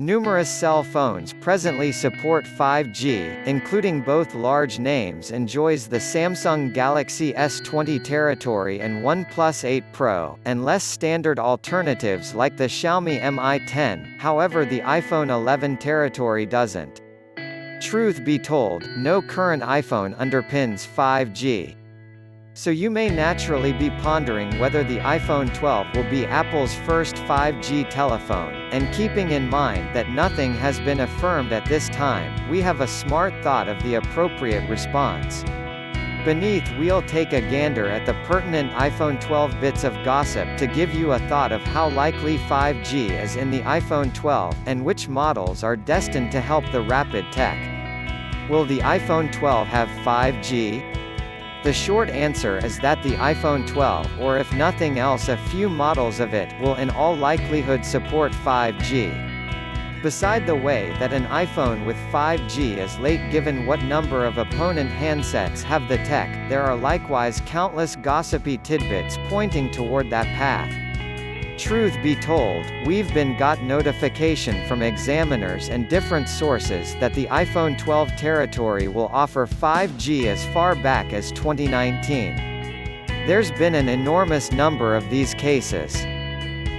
Numerous cell phones presently support 5G, including both large names enjoys the Samsung Galaxy S20 territory and OnePlus 8 Pro, and less standard alternatives like the Xiaomi Mi 10, however the iPhone 11 territory doesn't. Truth be told, no current iPhone underpins 5G. So you may naturally be pondering whether the iPhone 12 will be Apple's first 5G telephone, and keeping in mind that nothing has been affirmed at this time, we have a smart thought of the appropriate response. Beneath we'll take a gander at the pertinent iPhone 12 bits of gossip to give you a thought of how likely 5G is in the iPhone 12, and which models are destined to help the rapid tech. Will the iPhone 12 have 5G? The short answer is that the iPhone 12, or if nothing else a few models of it, will in all likelihood support 5G. Beside the way that an iPhone with 5G is late given what number of opponent handsets have the tech, there are likewise countless gossipy tidbits pointing toward that path. Truth be told, we've got notification from examiners and different sources that the iPhone 12 territory will offer 5G as far back as 2019. There's been an enormous number of these cases.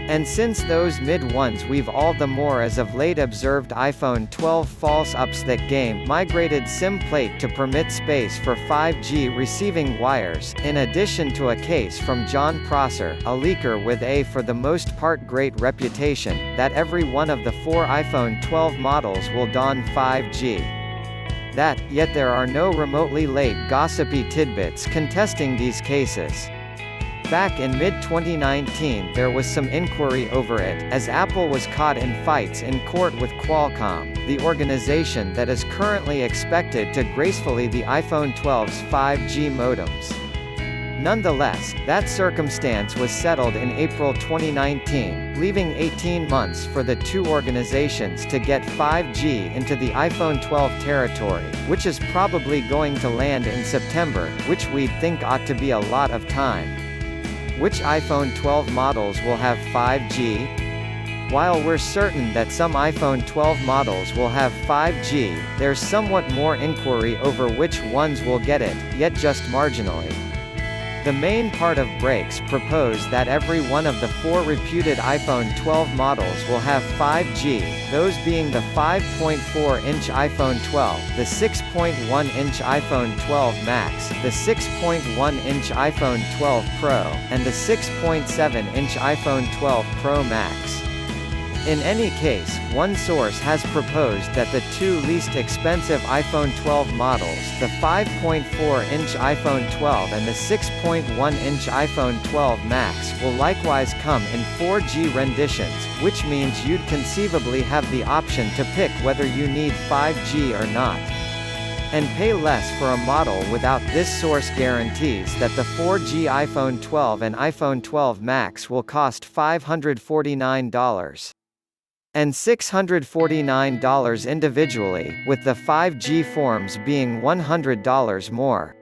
And since those mid-ones we've all the more as of late observed iPhone 12 false-ups that game migrated SIM plate to permit space for 5G receiving wires, in addition to a case from John Prosser, a leaker with a for the most part great reputation, that every one of the 4 iPhone 12 models will don 5G. Yet there are no remotely late gossipy tidbits contesting these cases. Back in mid-2019 there was some inquiry over it, as Apple was caught in fights in court with Qualcomm, the organization that is currently expected to gracefully the iPhone 12's 5G modems. Nonetheless, that circumstance was settled in April 2019, leaving 18 months for the two organizations to get 5G into the iPhone 12 territory, which is probably going to land in September, which we'd think ought to be a lot of time. Which iPhone 12 models will have 5G? While we're certain that some iPhone 12 models will have 5G, there's somewhat more inquiry over which ones will get it, yet just marginally. The main part of breaks propose that every one of the 4 reputed iPhone 12 models will have 5G, those being the 5.4-inch iPhone 12, the 6.1-inch iPhone 12 Max, the 6.1-inch iPhone 12 Pro, and the 6.7-inch iPhone 12 Pro Max. In any case, one source has proposed that the 2 least expensive iPhone 12 models, the 5.4-inch iPhone 12 and the 6.1-inch iPhone 12 Max, will likewise come in 4G renditions, which means you'd conceivably have the option to pick whether you need 5G or not. And pay less for a model without. This source guarantees that the 4G iPhone 12 and iPhone 12 Max will cost $549. And $649 individually, with the 5G forms being $100 more.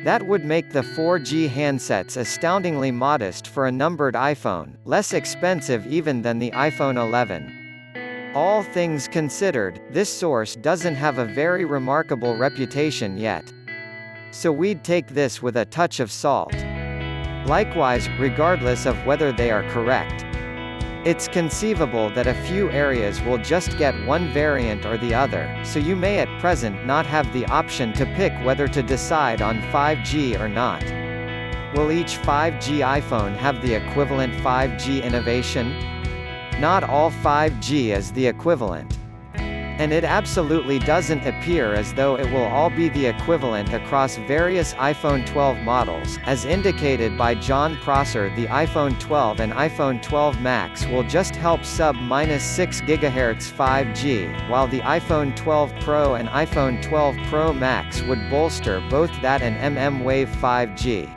That would make the 4G handsets astoundingly modest for a numbered iPhone, less expensive even than the iPhone 11. All things considered, this source doesn't have a very remarkable reputation yet. So we'd take this with a touch of salt. Likewise, regardless of whether they are correct, it's conceivable that a few areas will just get one variant or the other, so you may at present not have the option to pick whether to decide on 5G or not. Will each 5G iPhone have the equivalent 5G innovation? Not all 5G is the equivalent. And it absolutely doesn't appear as though it will all be the equivalent across various iPhone 12 models. As indicated by John Prosser, the iPhone 12 and iPhone 12 Max will just help sub-6 GHz 5G, while the iPhone 12 Pro and iPhone 12 Pro Max would bolster both that and mmWave 5G.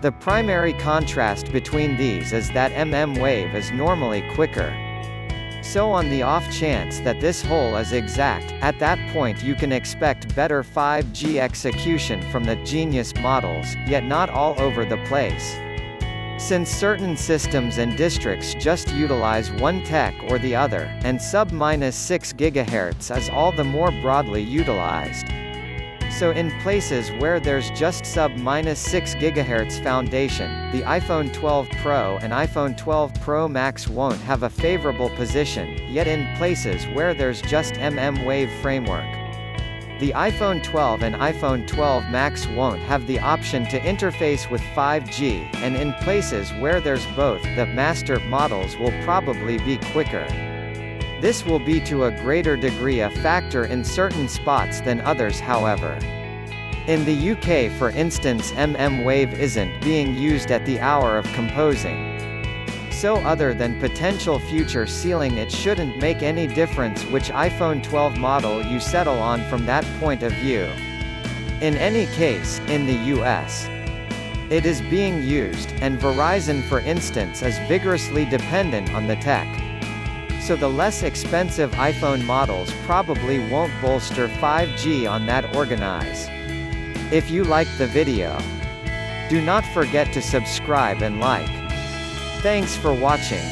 The primary contrast between these is that mmWave is normally quicker. So on the off chance that this whole is exact, at that point you can expect better 5G execution from the Genius models, yet not all over the place. Since certain systems and districts just utilize one tech or the other, and sub-6 GHz is all the more broadly utilized. So in places where there's just sub-6 GHz foundation, the iPhone 12 Pro and iPhone 12 Pro Max won't have a favorable position, yet in places where there's just mmWave framework, the iPhone 12 and iPhone 12 Max won't have the option to interface with 5G, and in places where there's both, the master models will probably be quicker. This will be to a greater degree a factor in certain spots than others however. In the UK for instance mmWave isn't being used at the hour of composing. So other than potential future ceiling it shouldn't make any difference which iPhone 12 model you settle on from that point of view. In any case, in the US, it is being used, and Verizon for instance is vigorously dependent on the tech. So the less expensive iPhone models probably won't bolster 5G on that organize. If you liked the video, do not forget to subscribe and like. Thanks for watching.